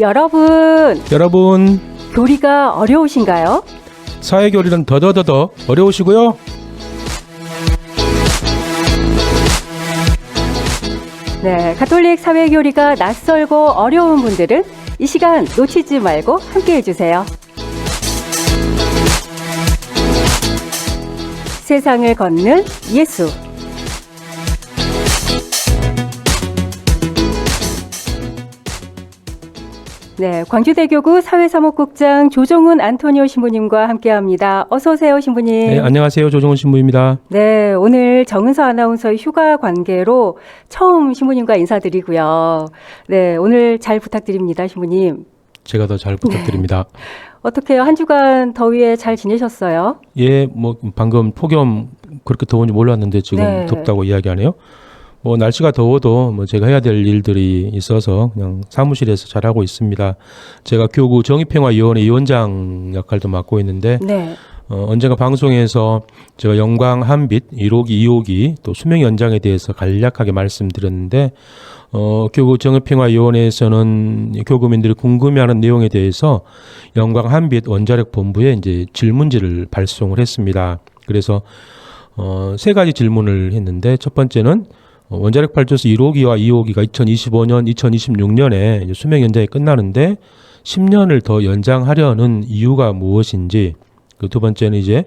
여러분, 교리가 어려우신가요? 사회교리는 더더더더 어려우시고요. 네, 가톨릭 사회교리가 낯설고 어려운 분들은 이 시간 놓치지 말고 함께 해주세요. 세상을 걷는 예수. 네, 광주대교구 사회사목국장 조정훈 안토니오 신부님과 함께합니다. 어서 오세요, 신부님. 네, 안녕하세요. 조정훈 신부입니다. 네, 오늘 정은서 아나운서의 휴가 관계로 처음 신부님과 인사드리고요. 네, 오늘 잘 부탁드립니다, 신부님. 제가 더 잘 부탁드립니다. 어떻게요? 한 주간 더위에 잘 지내셨어요? 예, 방금 폭염 그렇게 더운지 몰랐는데 지금 네. 덥다고 이야기하네요. 날씨가 더워도 제가 해야 될 일들이 있어서 그냥 사무실에서 잘하고 있습니다. 제가 교구 정의평화위원회 위원장 역할도 맡고 있는데 네. 언젠가 방송에서 제가 영광 한빛 1호기, 2호기 또 수명 연장에 대해서 간략하게 말씀드렸는데 교구 정의평화위원회에서는 교구민들이 궁금해하는 내용에 대해서 영광 한빛 원자력 본부에 이제 질문지를 발송을 했습니다. 그래서 세 가지 질문을 했는데 첫 번째는 원자력 발전소 1호기와 2호기가 2025년, 2026년에 수명 연장이 끝나는데 10년을 더 연장하려는 이유가 무엇인지, 그 두 번째는 이제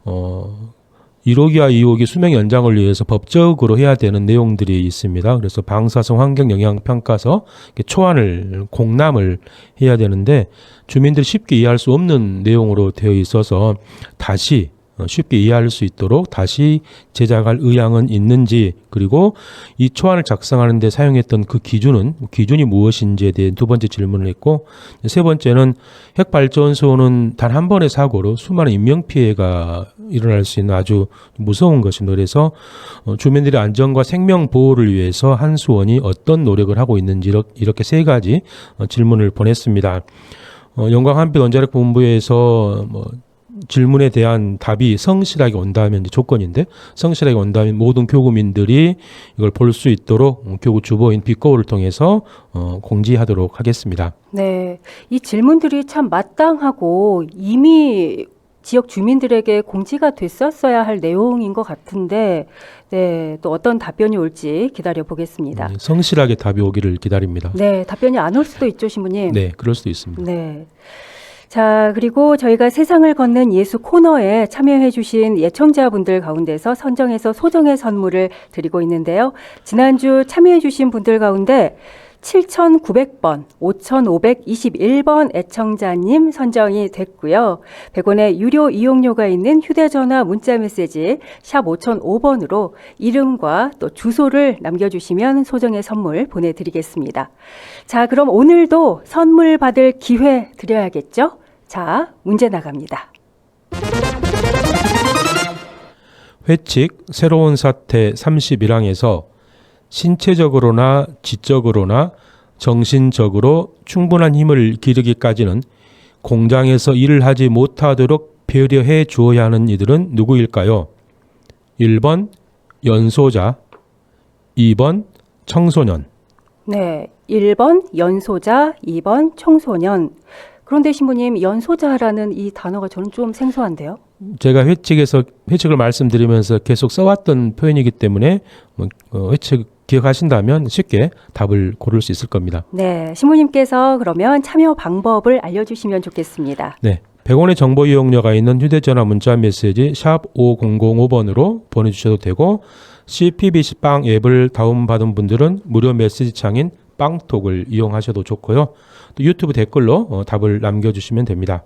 1호기와 2호기 수명 연장을 위해서 법적으로 해야 되는 내용들이 있습니다. 그래서 방사성 환경 영향 평가서 초안을 공람을 해야 되는데 주민들이 쉽게 이해할 수 없는 내용으로 되어 있어서 다시 쉽게 이해할 수 있도록 다시 제작할 의향은 있는지, 그리고 이 초안을 작성하는 데 사용했던 그 기준이 무엇인지에 대한 두 번째 질문을 했고, 세 번째는 핵발전소는 단 한 번의 사고로 수많은 인명피해가 일어날 수 있는 아주 무서운 것입니다. 그래서 주민들의 안전과 생명 보호를 위해서 한수원이 어떤 노력을 하고 있는지 이렇게 세 가지 질문을 보냈습니다. 영광 한빛 원자력 본부에서 질문에 대한 답이 성실하게 온다면 이제 조건인데, 성실하게 온다면 모든 교구민들이 이걸 볼 수 있도록 교구 주보인 빛거울을 통해서 공지하도록 하겠습니다. 네, 이 질문들이 참 마땅하고 이미 지역 주민들에게 공지가 됐었어야 할 내용인 것 같은데, 네, 또 어떤 답변이 올지 기다려 보겠습니다. 성실하게 답이 오기를 기다립니다. 네, 답변이 안 올 수도 있죠, 신부님. 네, 그럴 수도 있습니다. 네. 자, 그리고 저희가 세상을 걷는 예수 코너에 참여해 주신 예청자분들 가운데서 선정해서 소정의 선물을 드리고 있는데요. 지난주 참여해 주신 분들 가운데 7,900번, 5,521번 애청자님 선정이 됐고요. 100원의 유료 이용료가 있는 휴대전화 문자메시지 샵 5005번으로 이름과 또 주소를 남겨주시면 소정의 선물 보내드리겠습니다. 자, 그럼 오늘도 선물 받을 기회 드려야겠죠? 자, 문제 나갑니다. 회칙 새로운 사태 31항에서 신체적으로나 지적으로나 정신적으로 충분한 힘을 기르기까지는 공장에서 일을 하지 못하도록 배려해 주어야 하는 이들은 누구일까요? 1번 연소자, 2번 청소년. 네, 1번 연소자, 2번 청소년. 그런데 신부님, 연소자라는 이 단어가 저는 좀 생소한데요. 제가 회칙을 말씀드리면서 계속 써왔던 표현이기 때문에 회칙 기억하신다면 쉽게 답을 고를 수 있을 겁니다. 네, 신부님께서 그러면 참여 방법을 알려주시면 좋겠습니다. 네, 100원의 정보 이용료가 있는 휴대전화 문자 메시지 샵 5005번으로 보내주셔도 되고, CPBC 빵 앱을 다운받은 분들은 무료 메시지 창인 빵톡을 이용하셔도 좋고요. 또 유튜브 댓글로 답을 남겨주시면 됩니다.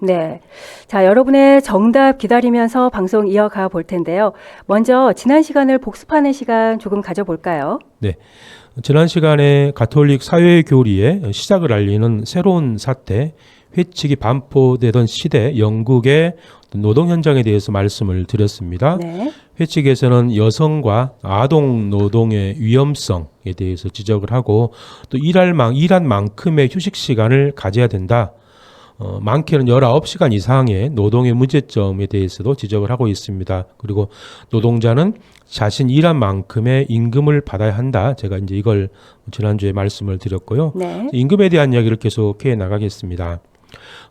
네. 자, 여러분의 정답 기다리면서 방송 이어가 볼 텐데요. 먼저 지난 시간을 복습하는 시간 조금 가져볼까요? 네. 지난 시간에 가톨릭 사회교리의 시작을 알리는 새로운 사태, 회칙이 반포되던 시대 영국의 노동 현장에 대해서 말씀을 드렸습니다. 네. 회칙에서는 여성과 아동 노동의 위험성에 대해서 지적을 하고, 또 일한 만큼의 휴식 시간을 가져야 된다. 많게는 19시간 이상의 노동의 문제점에 대해서도 지적을 하고 있습니다. 그리고 노동자는 자신 일한 만큼의 임금을 받아야 한다. 제가 이제 이걸 지난주에 말씀을 드렸고요. 네. 임금에 대한 이야기를 계속해 나가겠습니다.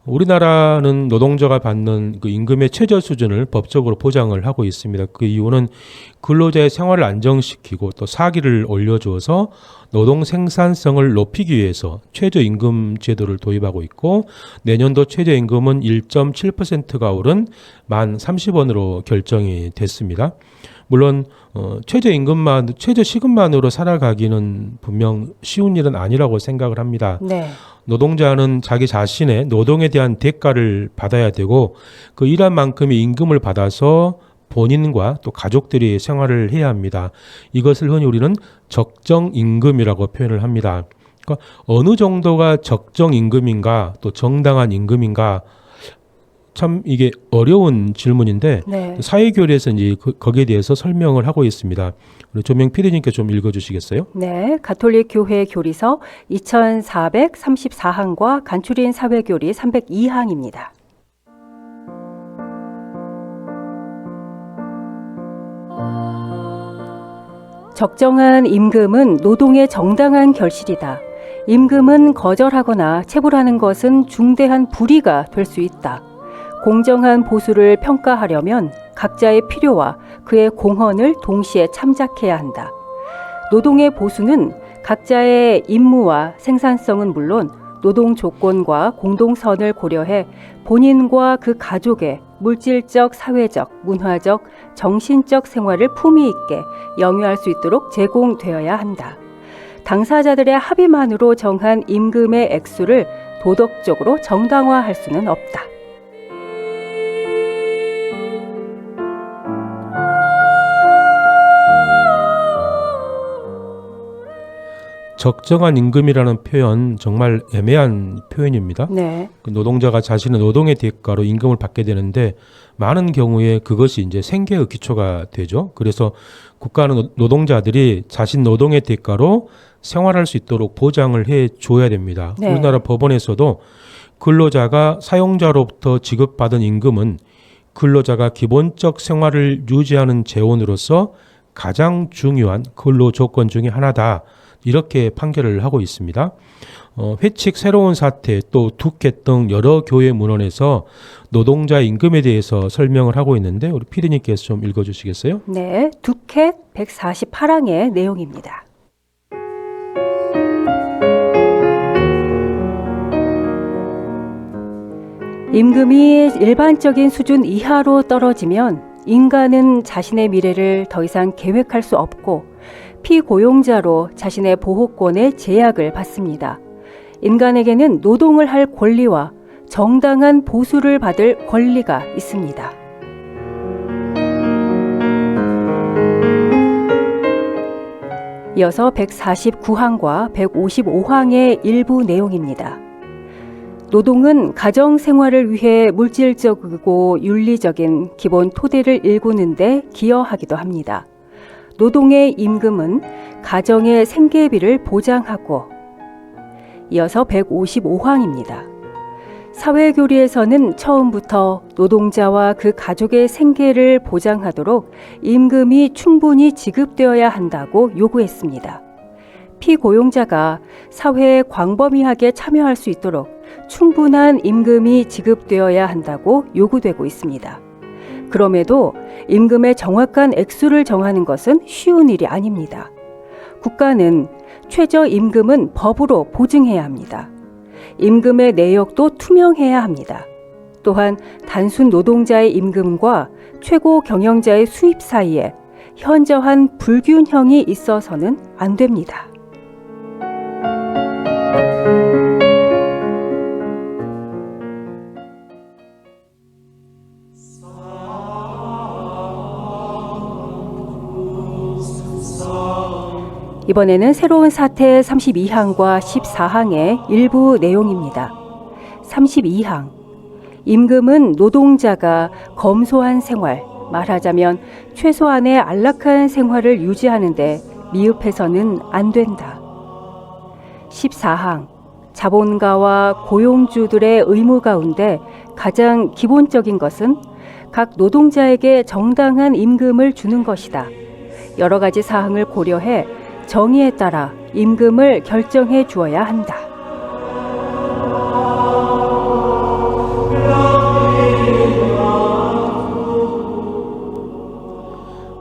우리나라는 노동자가 받는 그 임금의 최저 수준을 법적으로 보장을 하고 있습니다. 그 이유는 근로자의 생활을 안정시키고 또 사기를 올려줘서 노동 생산성을 높이기 위해서 최저임금 제도를 도입하고 있고, 내년도 최저임금은 1.7%가 오른 1030원으로 결정이 됐습니다. 물론 최저임금만, 최저시급만으로 살아가기는 분명 쉬운 일은 아니라고 생각을 합니다. 네. 노동자는 자기 자신의 노동에 대한 대가를 받아야 되고, 그 일한 만큼의 임금을 받아서 본인과 또 가족들이 생활을 해야 합니다. 이것을 흔히 우리는 적정임금이라고 표현을 합니다. 그러니까 어느 정도가 적정임금인가 또 정당한 임금인가, 참 이게 어려운 질문인데 네. 사회교리에서 이제 거기에 대해서 설명을 하고 있습니다. 우리 조명 PD님께 좀 읽어주시겠어요? 네, 가톨릭 교회 교리서 2434항과 간추린 사회교리 302항입니다. 적정한 임금은 노동의 정당한 결실이다. 임금은 거절하거나 체불하는 것은 중대한 불의가 될 수 있다. 공정한 보수를 평가하려면 각자의 필요와 그의 공헌을 동시에 참작해야 한다. 노동의 보수는 각자의 임무와 생산성은 물론 노동 조건과 공동선을 고려해 본인과 그 가족의 물질적, 사회적, 문화적, 정신적 생활을 품위 있게 영위할 수 있도록 제공되어야 한다. 당사자들의 합의만으로 정한 임금의 액수를 도덕적으로 정당화할 수는 없다. 적정한 임금이라는 표현 정말 애매한 표현입니다. 네. 그 노동자가 자신의 노동의 대가로 임금을 받게 되는데 많은 경우에 그것이 이제 생계의 기초가 되죠. 그래서 국가는 노동자들이 자신 노동의 대가로 생활할 수 있도록 보장을 해 줘야 됩니다. 네. 우리나라 법원에서도 근로자가 사용자로부터 지급받은 임금은 근로자가 기본적 생활을 유지하는 재원으로서 가장 중요한 근로 조건 중에 하나다. 이렇게 판결을 하고 있습니다. 회칙 새로운 사태 또 두켓 등 여러 교회 문헌에서 노동자 임금에 대해서 설명을 하고 있는데 우리 피디님께서 좀 읽어주시겠어요? 네, 두켓 148항의 내용입니다. 임금이 일반적인 수준 이하로 떨어지면 인간은 자신의 미래를 더 이상 계획할 수 없고 피고용자로 자신의 보호권의 제약을 받습니다. 인간에게는 노동을 할 권리와 정당한 보수를 받을 권리가 있습니다. 이어서 149항과 155항의 일부 내용입니다. 노동은 가정 생활을 위해 물질적이고 윤리적인 기본 토대를 일구는 데 기여하기도 합니다. 노동의 임금은 가정의 생계비를 보장하고, 이어서 155항입니다. 사회교리에서는 처음부터 노동자와 그 가족의 생계를 보장하도록 임금이 충분히 지급되어야 한다고 요구했습니다. 피고용자가 사회에 광범위하게 참여할 수 있도록 충분한 임금이 지급되어야 한다고 요구되고 있습니다. 그럼에도 임금의 정확한 액수를 정하는 것은 쉬운 일이 아닙니다. 국가는 최저임금은 법으로 보증해야 합니다. 임금의 내역도 투명해야 합니다. 또한 단순 노동자의 임금과 최고 경영자의 수입 사이에 현저한 불균형이 있어서는 안 됩니다. 이번에는 새로운 사태 32항과 14항의 일부 내용입니다. 32항. 임금은 노동자가 검소한 생활, 말하자면 최소한의 안락한 생활을 유지하는데 미흡해서는 안 된다. 14항. 자본가와 고용주들의 의무 가운데 가장 기본적인 것은 각 노동자에게 정당한 임금을 주는 것이다. 여러 가지 사항을 고려해 정의에 따라 임금을 결정해 주어야 한다.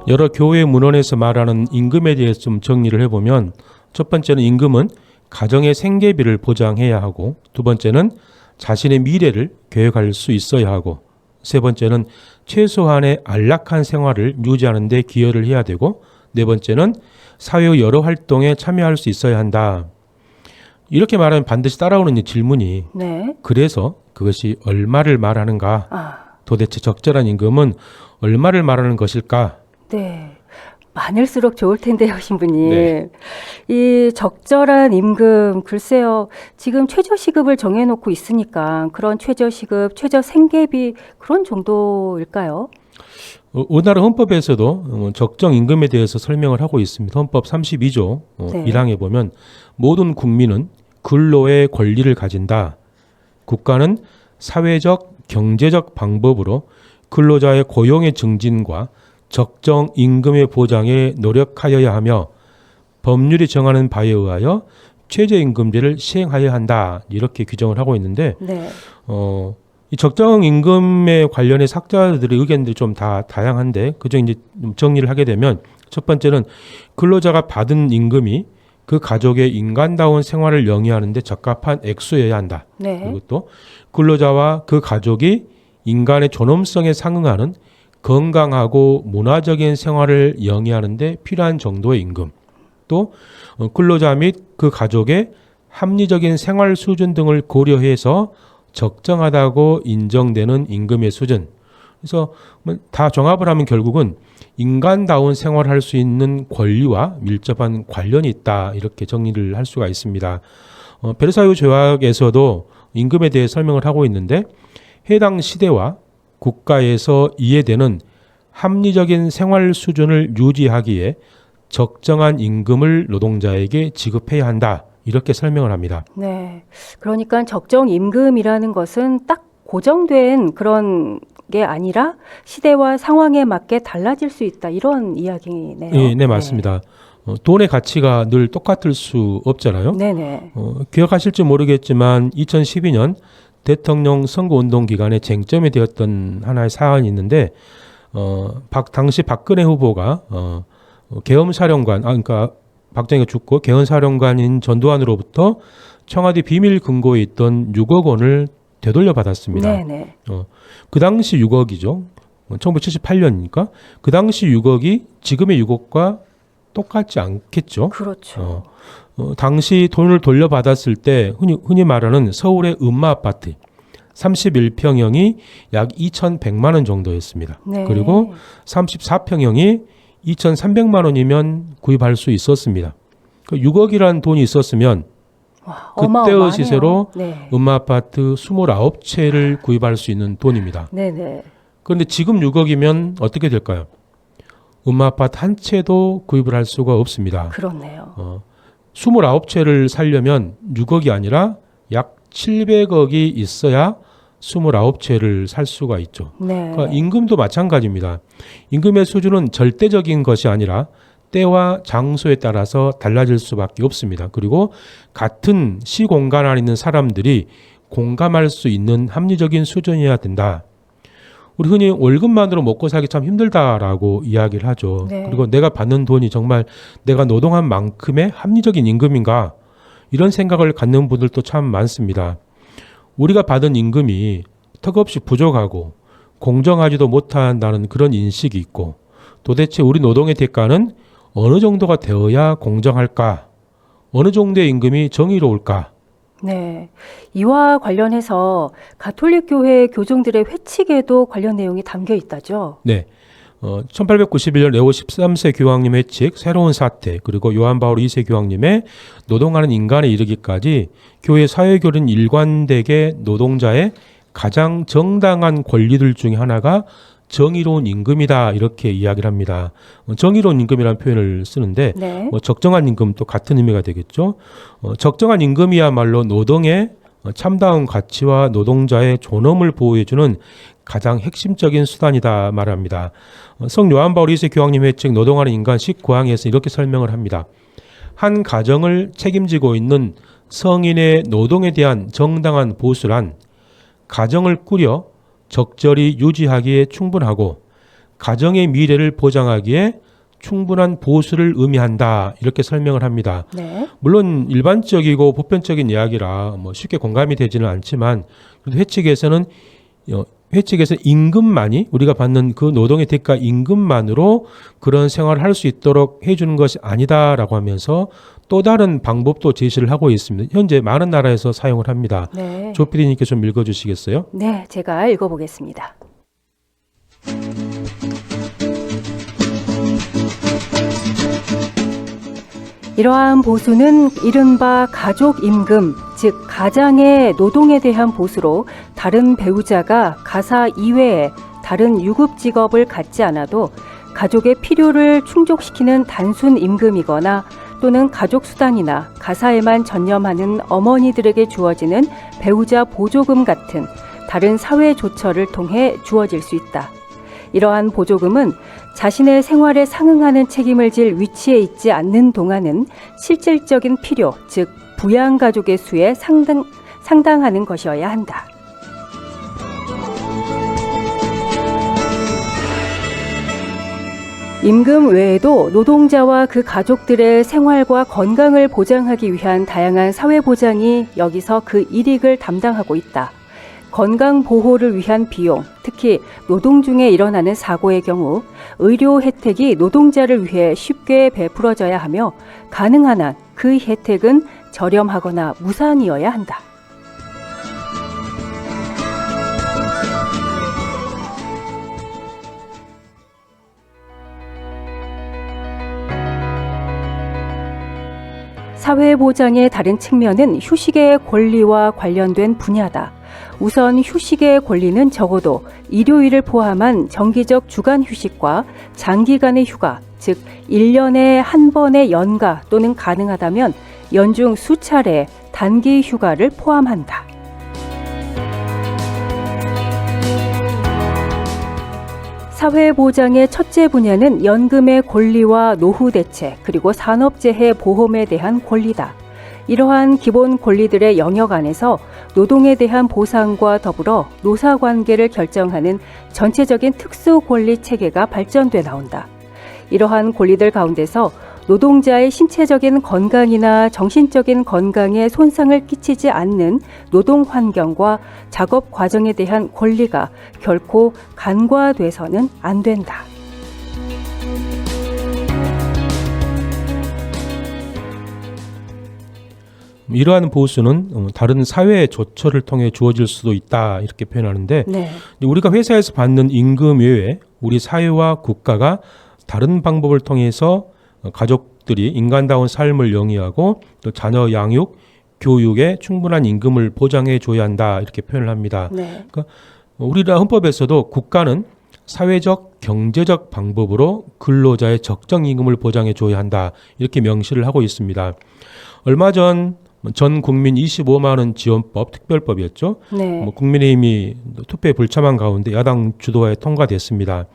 여러 교회 문헌에서 말하는 임금에 대해서 좀 정리를 해보면 첫 번째는 임금은 가정의 생계비를 보장해야 하고 두 번째는 자신의 미래를 계획할 수 있어야 하고 세 번째는 최소한의 안락한 생활을 유지하는 데 기여를 해야 되고 네 번째는 사회의 여러 활동에 참여할 수 있어야 한다. 이렇게 말하면 반드시 따라오는 이 질문이 네. 그래서 그것이 얼마를 말하는가? 도대체 적절한 임금은 얼마를 말하는 것일까? 네. 많을수록 좋을 텐데요, 신부님. 네. 이 적절한 임금, 글쎄요. 지금 최저시급을 정해놓고 있으니까 그런 최저시급, 최저생계비 그런 정도일까요? 우리나라 헌법에서도 적정 임금에 대해서 설명을 하고 있습니다. 헌법 32조 네. 1항에 보면 모든 국민은 근로의 권리를 가진다. 국가는 사회적, 경제적 방법으로 근로자의 고용의 증진과 적정 임금의 보장에 노력하여야 하며 법률이 정하는 바에 의하여 최저임금제를 시행하여야 한다. 이렇게 규정을 하고 있는데 네. 이 적정 임금에 관련해 학자들의 의견들이 좀 다 다양한데 그중 이제 좀 정리를 하게 되면 첫 번째는 근로자가 받은 임금이 그 가족의 인간다운 생활을 영위하는 데 적합한 액수여야 한다. 네. 그리고 또 근로자와 그 가족이 인간의 존엄성에 상응하는 건강하고 문화적인 생활을 영위하는 데 필요한 정도의 임금. 또 근로자 및 그 가족의 합리적인 생활 수준 등을 고려해서 적정하다고 인정되는 임금의 수준. 그래서 다 종합을 하면 결국은 인간다운 생활을 할 수 있는 권리와 밀접한 관련이 있다. 이렇게 정리를 할 수가 있습니다. 베르사유 조약에서도 임금에 대해 설명을 하고 있는데 해당 시대와 국가에서 이해되는 합리적인 생활 수준을 유지하기에 적정한 임금을 노동자에게 지급해야 한다. 이렇게 설명을 합니다. 네. 그러니까 적정 임금이라는 것은 딱 고정된 그런 게 아니라 시대와 상황에 맞게 달라질 수 있다. 이런 이야기네요. 네, 맞습니다. 돈의 가치가 늘 똑같을 수 없잖아요. 네네. 기억하실지 모르겠지만 2012년 대통령 선거운동 기간에 쟁점이 되었던 하나의 사안이 있는데 당시 박근혜 후보가 계엄사령관, 그러니까 박정희가 죽고 계엄사령관인 전두환으로부터 청와대 비밀 금고에 있던 6억 원을 되돌려 받았습니다. 네네. 그 당시 6억이죠. 1978년이니까 그 당시 6억이 지금의 6억과 똑같지 않겠죠. 그렇죠. 당시 돈을 돌려받았을 때 흔히 말하는 서울의 음마 아파트 31평형이 약 2,100만 원 정도였습니다. 네. 그리고 34평형이 2,300만 원이면 구입할 수 있었습니다. 6억이라는 돈이 있었으면 와, 그때의 어마어마하네요. 시세로 네. 음마 아파트 29채를 구입할 수 있는 돈입니다. 네네. 그런데 지금 6억이면 어떻게 될까요? 음마 아파트 한 채도 구입을 할 수가 없습니다. 그렇네요. 29채를 살려면 6억이 아니라 약 700억이 있어야 29채를 살 수가 있죠. 네. 그러니까 임금도 마찬가지입니다. 임금의 수준은 절대적인 것이 아니라 때와 장소에 따라서 달라질 수밖에 없습니다. 그리고 같은 시공간 안에 있는 사람들이 공감할 수 있는 합리적인 수준이어야 된다. 우리 흔히 월급만으로 먹고 살기 참 힘들다라고 이야기를 하죠. 네. 그리고 내가 받는 돈이 정말 내가 노동한 만큼의 합리적인 임금인가? 이런 생각을 갖는 분들도 참 많습니다. 우리가 받은 임금이 턱없이 부족하고 공정하지도 못한다는 그런 인식이 있고 도대체 우리 노동의 대가는 어느 정도가 되어야 공정할까? 어느 정도의 임금이 정의로울까? 네. 이와 관련해서 가톨릭 교회 교종들의 회칙에도 관련 내용이 담겨 있다죠. 네. 1891년 레오 13세 교황님 회칙, 새로운 사태, 그리고 요한 바울 2세 교황님의 노동하는 인간에 이르기까지 교회 사회교는 일관되게 노동자의 가장 정당한 권리들 중에 하나가 정의로운 임금이다 이렇게 이야기를 합니다. 정의로운 임금이라는 표현을 쓰는데 네. 적정한 임금 또 같은 의미가 되겠죠. 적정한 임금이야말로 노동의 참다운 가치와 노동자의 존엄을 보호해주는 가장 핵심적인 수단이다 말합니다. 성 요한 바울 2세 교황님의 책 노동하는 인간 19항에서 이렇게 설명을 합니다. 한 가정을 책임지고 있는 성인의 노동에 대한 정당한 보수란 가정을 꾸려 적절히 유지하기에 충분하고 가정의 미래를 보장하기에 충분한 보수를 의미한다 이렇게 설명을 합니다. 네. 물론 일반적이고 보편적인 이야기라 쉽게 공감이 되지는 않지만 그래도 회칙에서 임금만이 우리가 받는 그 노동의 대가 임금만으로 그런 생활을 할 수 있도록 해주는 것이 아니다라고 하면서 또 다른 방법도 제시를 하고 있습니다. 현재 많은 나라에서 사용을 합니다. 네. 조 PD님께 좀 읽어주시겠어요? 네, 제가 읽어보겠습니다. 이러한 보수는 이른바 가족 임금, 즉 가장의 노동에 대한 보수로 다른 배우자가 가사 이외에 다른 유급 직업을 갖지 않아도 가족의 필요를 충족시키는 단순 임금이거나 또는 가족 수당이나 가사에만 전념하는 어머니들에게 주어지는 배우자 보조금 같은 다른 사회 조처를 통해 주어질 수 있다. 이러한 보조금은 자신의 생활에 상응하는 책임을 질 위치에 있지 않는 동안은 실질적인 필요, 즉 부양가족의 수에 상당하는 것이어야 한다. 임금 외에도 노동자와 그 가족들의 생활과 건강을 보장하기 위한 다양한 사회보장이 여기서 그 일익을 담당하고 있다. 건강보호를 위한 비용, 특히 노동 중에 일어나는 사고의 경우 의료 혜택이 노동자를 위해 쉽게 베풀어져야 하며 가능한 한 그 혜택은 저렴하거나 무상이어야 한다. 사회보장의 다른 측면은 휴식의 권리와 관련된 분야다. 우선 휴식의 권리는 적어도 일요일을 포함한 정기적 주간 휴식과 장기간의 휴가, 즉 1년에 한 번의 연가 또는 가능하다면 연중 수차례 단기 휴가를 포함한다. 사회보장의 첫째 분야는 연금의 권리와 노후 대책, 그리고 산업재해 보험에 대한 권리다. 이러한 기본 권리들의 영역 안에서 노동에 대한 보상과 더불어 노사관계를 결정하는 전체적인 특수 권리 체계가 발전돼 나온다. 이러한 권리들 가운데서 노동자의 신체적인 건강이나 정신적인 건강에 손상을 끼치지 않는 노동 환경과 작업 과정에 대한 권리가 결코 간과돼서는 안 된다. 이러한 보수는 다른 사회 조처를 통해 주어질 수도 있다 이렇게 표현하는데 네. 우리가 회사에서 받는 임금 외에 우리 사회와 국가가 다른 방법을 통해서 가족들이 인간다운 삶을 영위하고 또 자녀 양육, 교육에 충분한 임금을 보장해 줘야 한다 이렇게 표현을 합니다. 네. 그러니까 우리나라 헌법에서도 국가는 사회적, 경제적 방법으로 근로자의 적정 임금을 보장해 줘야 한다 이렇게 명시를 하고 있습니다. 얼마 전 국민 25만 원 지원법 특별법이었죠. 네. 국민의힘이 투표에 불참한 가운데 야당 주도하에 통과됐습니다.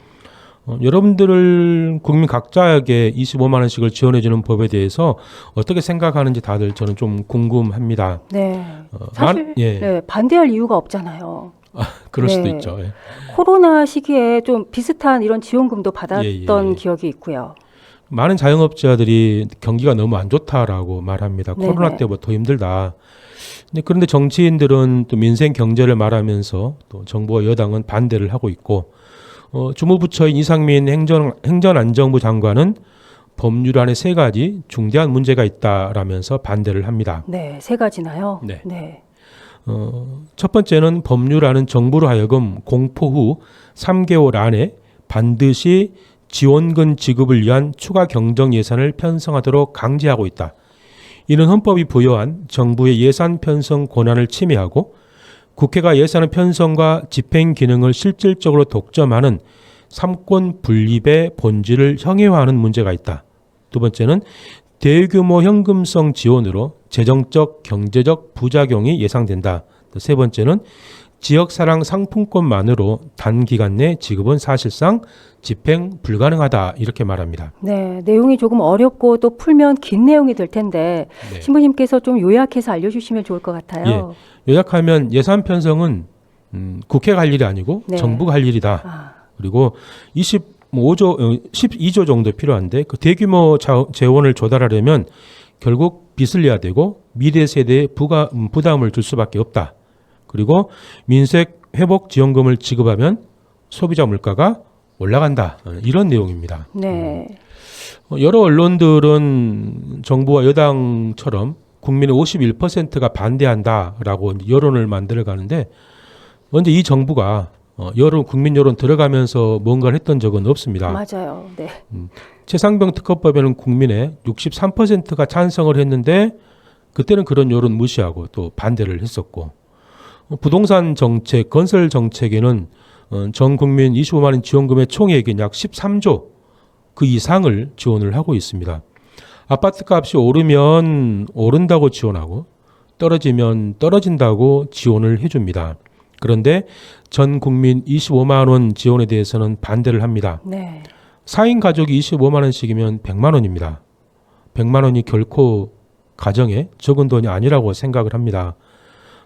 여러분들을 국민 각자에게 25만 원씩을 지원해주는 법에 대해서 어떻게 생각하는지 다들 저는 좀 궁금합니다. 네. 사실 네, 반대할 이유가 없잖아요. 그럴 네. 수도 있죠. 예. 코로나 시기에 좀 비슷한 이런 지원금도 받았던 기억이 있고요. 많은 자영업자들이 경기가 너무 안 좋다라고 말합니다. 네네. 코로나 때보다 더 힘들다. 그런데 정치인들은 또 민생 경제를 말하면서 또 정부와 여당은 반대를 하고 있고 주무부처인 이상민 행정안정부 장관은 법률안에 3가지 중대한 문제가 있다라면서 반대를 합니다. 네, 3가지나요? 네. 네. 첫 번째는 법률안은 정부로 하여금 공포 후 3개월 안에 반드시 지원금 지급을 위한 추가 경정 예산을 편성하도록 강제하고 있다. 이는 헌법이 부여한 정부의 예산 편성 권한을 침해하고 국회가 예산 편성과 집행 기능을 실질적으로 독점하는 삼권 분립의 본질을 형해화하는 문제가 있다. 두 번째는 대규모 현금성 지원으로 재정적, 경제적 부작용이 예상된다. 세 번째는 지역사랑 상품권만으로 단기간 내 지급은 사실상 집행 불가능하다. 이렇게 말합니다. 네, 내용이 조금 어렵고 또 풀면 긴 내용이 될 텐데 네. 신부님께서 좀 요약해서 알려주시면 좋을 것 같아요. 요약하면 예산 편성은 국회가 할 일이 아니고 네. 정부가 할 일이다. 아, 그리고 12조 정도 필요한데 그 대규모 재원을 조달하려면 결국 빚을 내야 되고 미래 세대에 부담을 줄 수밖에 없다. 그리고 민색 회복 지원금을 지급하면 소비자 물가가 올라간다. 이런 내용입니다. 네. 여러 언론들은 정부와 여당처럼 국민의 51%가 반대한다라고 여론을 만들어 가는데 먼저 이 정부가 국민 여론 들어가면서 뭔가를 했던 적은 없습니다. 맞아요. 네. 최상병 특허법에는 국민의 63%가 찬성을 했는데 그때는 그런 여론 무시하고 또 반대를 했었고 부동산 정책, 건설 정책에는 전 국민 25만 원 지원금의 총액인 약 13조 그 이상을 지원을 하고 있습니다. 아파트 값이 오르면 오른다고 지원하고 떨어지면 떨어진다고 지원을 해줍니다. 그런데 전 국민 25만 원 지원에 대해서는 반대를 합니다. 네. 4인 가족이 25만 원씩이면 100만 원입니다. 100만 원이 결코 가정에 적은 돈이 아니라고 생각을 합니다.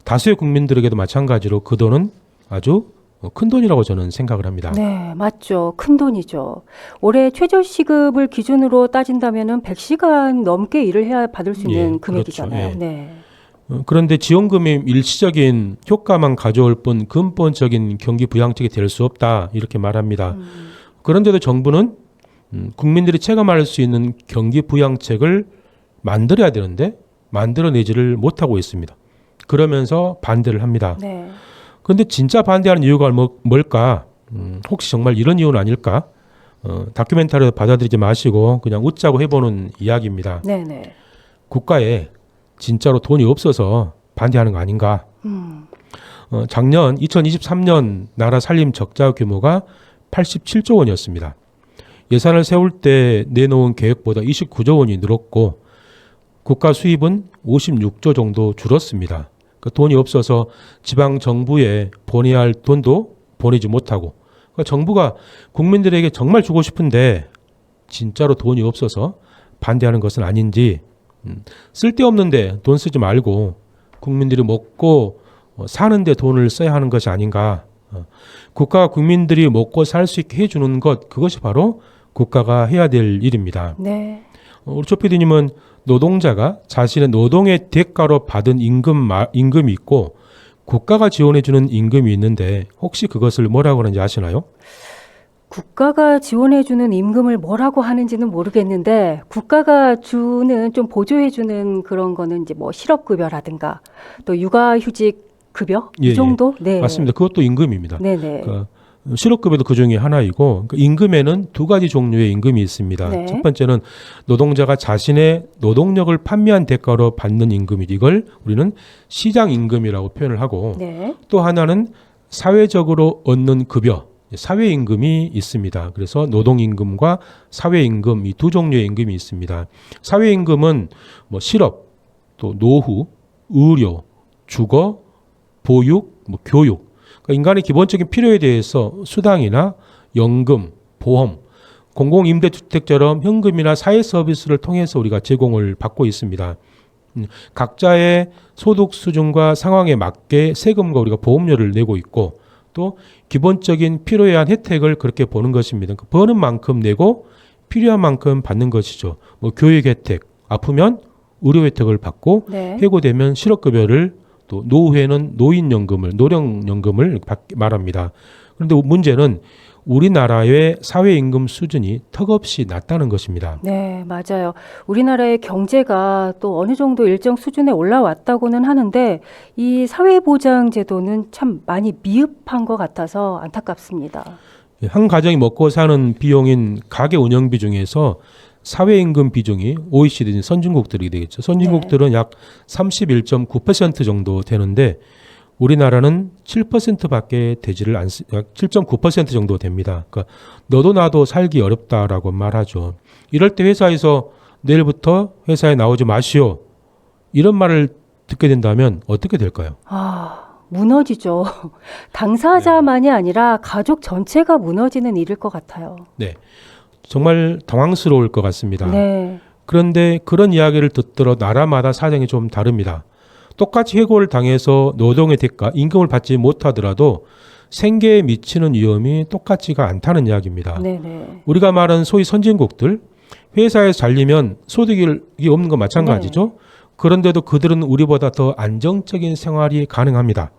다수의 국민들에게도 마찬가지로 그 돈은 아주 큰 돈이라고 저는 생각을 합니다. 네, 맞죠. 큰 돈이죠. 올해 최저시급을 기준으로 따진다면은 100시간 넘게 일을 해야 받을 수 있는 예, 금액이잖아요. 그렇죠. 예. 네. 그런데 지원금이 일시적인 효과만 가져올 뿐 근본적인 경기 부양책이 될 수 없다 이렇게 말합니다. 그런데도 정부는 국민들이 체감할 수 있는 경기 부양책을 만들어야 되는데 만들어내지를 못하고 있습니다. 그러면서 반대를 합니다. 네. 그런데 진짜 반대하는 이유가 뭘까? 혹시 정말 이런 이유는 아닐까? 다큐멘터리를 받아들이지 마시고 그냥 웃자고 해보는 이야기입니다. 네, 네. 국가에 진짜로 돈이 없어서 반대하는 거 아닌가? 작년 2023년 나라 살림 적자 규모가 87조 원이었습니다. 예산을 세울 때 내놓은 계획보다 29조 원이 늘었고 국가 수입은 56조 정도 줄었습니다. 그 돈이 없어서 지방 정부에 보내야 할 돈도 보내지 못하고 그러니까 정부가 국민들에게 정말 주고 싶은데 진짜로 돈이 없어서 반대하는 것은 아닌지 쓸데없는데 돈 쓰지 말고 국민들이 먹고 사는데 돈을 써야 하는 것이 아닌가. 국가가 국민들이 먹고 살 수 있게 해주는 것 그것이 바로 국가가 해야 될 일입니다. 네. 우리 조 PD님은 노동자가 자신의 노동의 대가로 받은 임금이 있고 국가가 지원해주는 임금이 있는데 혹시 그것을 뭐라고 하는지 아시나요? 국가가 지원해주는 임금을 뭐라고 하는지는 모르겠는데 국가가 주는 좀 보조해주는 그런 거는 이제 뭐 실업급여라든가 또 육아휴직 급여 예, 이 정도? 네. 맞습니다. 그것도 임금입니다. 네네. 실업급여도 그 중에 하나이고 임금에는 두 가지 종류의 임금이 있습니다. 네. 첫 번째는 노동자가 자신의 노동력을 판매한 대가로 받는 임금이 이걸 우리는 시장 임금이라고 표현을 하고 네. 또 하나는 사회적으로 얻는 급여 사회임금이 있습니다. 그래서 노동임금과 사회임금 이 두 종류의 임금이 있습니다. 사회임금은 뭐 실업, 또 노후, 의료, 주거, 보육, 뭐 교육 그러니까 인간의 기본적인 필요에 대해서 수당이나 연금, 보험, 공공임대주택처럼 현금이나 사회 서비스를 통해서 우리가 제공을 받고 있습니다. 각자의 소득 수준과 상황에 맞게 세금과 우리가 보험료를 내고 있고 또 기본적인 필요에 의한 혜택을 그렇게 보는 것입니다. 버는 만큼 내고 필요한 만큼 받는 것이죠. 뭐 교육 혜택, 아프면 의료 혜택을 받고 네. 해고되면 실업급여를 또 노후에는 노인연금을 노령연금을 말합니다. 그런데 문제는 우리나라의 사회임금 수준이 턱없이 낮다는 것입니다. 네, 맞아요. 우리나라의 경제가 또 어느 정도 일정 수준에 올라왔다고는 하는데 이 사회보장제도는 참 많이 미흡한 것 같아서 안타깝습니다. 한 가정이 먹고 사는 비용인 가계 운영비 중에서 사회임금 비중이 OECD 선진국들이 되겠죠. 선진국들은 약 31.9% 정도 되는데 우리나라는 7%밖에 되지를 7.9% 정도 됩니다. 그러니까 너도 나도 살기 어렵다라고 말하죠. 이럴 때 회사에서 내일부터 회사에 나오지 마시오. 이런 말을 듣게 된다면 어떻게 될까요? 무너지죠. 당사자만이 아니라 가족 전체가 무너지는 일일 것 같아요. 네. 정말 당황스러울 것 같습니다. 네. 그런데 그런 이야기를 듣더라도 나라마다 사정이 좀 다릅니다. 똑같이 해고를 당해서 노동의 대가, 임금을 받지 못하더라도 생계에 미치는 위험이 똑같지가 않다는 이야기입니다. 네네. 우리가 말하는 소위 선진국들, 회사에서 잘리면 소득이 없는 건 마찬가지죠. 그런데도 그들은 우리보다 더 안정적인 생활이 가능합니다.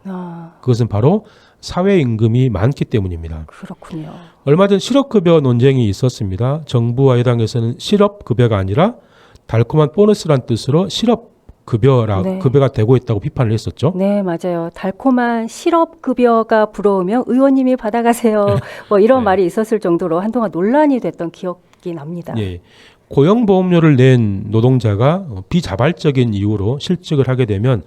그것은 바로 사회임금이 많기 때문입니다. 그렇군요. 얼마 전 실업급여 논쟁이 있었습니다. 정부와 여당에서는 실업급여가 아니라 달콤한 보너스란 뜻으로 급여가 되고 있다고 비판을 했었죠. 네, 맞아요. 달콤한 실업급여가 부러우면 의원님이 받아가세요. 뭐 이런 말이 있었을 정도로 한동안 논란이 됐던 기억이 납니다. 예. 고용보험료를 낸 노동자가 비자발적인 이유로 실직을 하게 되면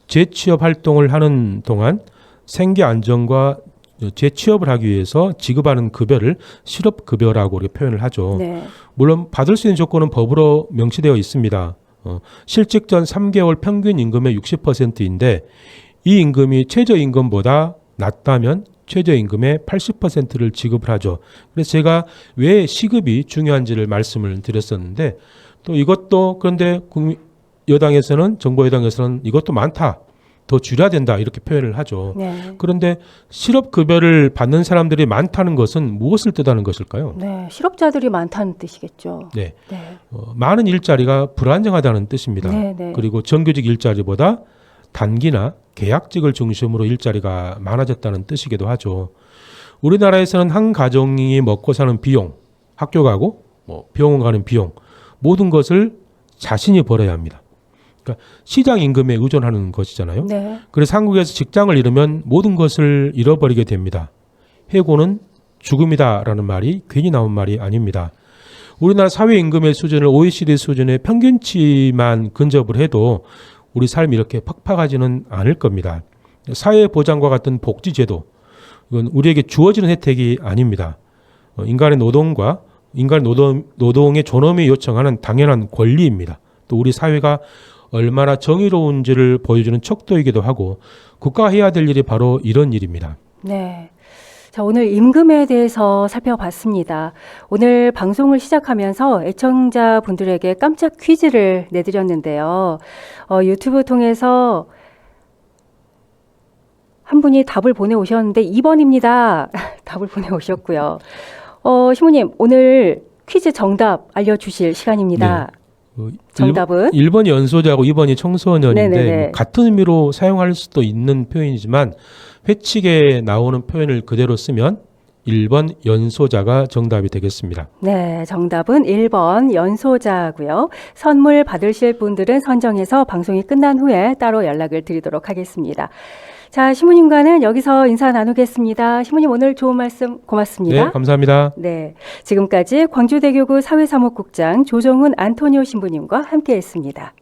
재취업 활동을 하는 동안 생계 안정과 재취업을 하기 위해서 지급하는 급여를 실업급여라고 이렇게 표현을 하죠. 네. 물론 받을 수 있는 조건은 법으로 명시되어 있습니다. 실직 전 3개월 평균 임금의 60%인데 이 임금이 최저임금보다 낮다면 최저임금의 80%를 지급을 하죠. 그래서 제가 왜 시급이 중요한지를 말씀을 드렸었는데 또 이것도 그런데 여당에서는 정부 여당에서는 이것도 많다. 더 줄여야 된다 이렇게 표현을 하죠. 네. 그런데 실업급여를 받는 사람들이 많다는 것은 무엇을 뜻하는 것일까요? 네, 실업자들이 많다는 뜻이겠죠. 네. 네. 많은 일자리가 불안정하다는 뜻입니다. 네, 네. 그리고 정규직 일자리보다 단기나 계약직을 중심으로 일자리가 많아졌다는 뜻이기도 하죠. 우리나라에서는 한 가정이 먹고 사는 비용, 학교 가고 병원 가는 비용 모든 것을 자신이 벌어야 합니다. 그러니까 시장 임금에 의존하는 것이잖아요. 네. 그래서 한국에서 직장을 잃으면 모든 것을 잃어버리게 됩니다. 해고는 죽음이다라는 말이 괜히 나온 말이 아닙니다. 우리나라 사회임금의 수준을 OECD 수준의 평균치만 근접을 해도 우리 삶이 이렇게 팍팍하지는 않을 겁니다. 사회보장과 같은 복지제도, 이건 우리에게 주어지는 혜택이 아닙니다. 인간의 노동의 존엄이 요청하는 당연한 권리입니다. 또 우리 사회가 얼마나 정의로운지를 보여주는 척도이기도 하고 국가가 해야 될 일이 바로 이런 일입니다. 네. 자, 오늘 임금에 대해서 살펴봤습니다. 오늘 방송을 시작하면서 애청자분들에게 깜짝 퀴즈를 내드렸는데요. 유튜브 통해서 한 분이 답을 보내오셨는데 2번입니다. 답을 보내오셨고요. 신부님, 오늘 퀴즈 정답 알려주실 시간입니다. 네. 정답은? 1번이 연소자고 2번이 청소년인데 네네네. 같은 의미로 사용할 수도 있는 표현이지만 회칙에 나오는 표현을 그대로 쓰면 1번 연소자가 정답이 되겠습니다. 네, 정답은 1번 연소자고요. 선물 받으실 분들은 선정해서 방송이 끝난 후에 따로 연락을 드리도록 하겠습니다. 자, 신부님과는 여기서 인사 나누겠습니다. 신부님 오늘 좋은 말씀 고맙습니다. 네, 감사합니다. 네, 지금까지 광주대교구 사회사무국장 조정훈 안토니오 신부님과 함께했습니다.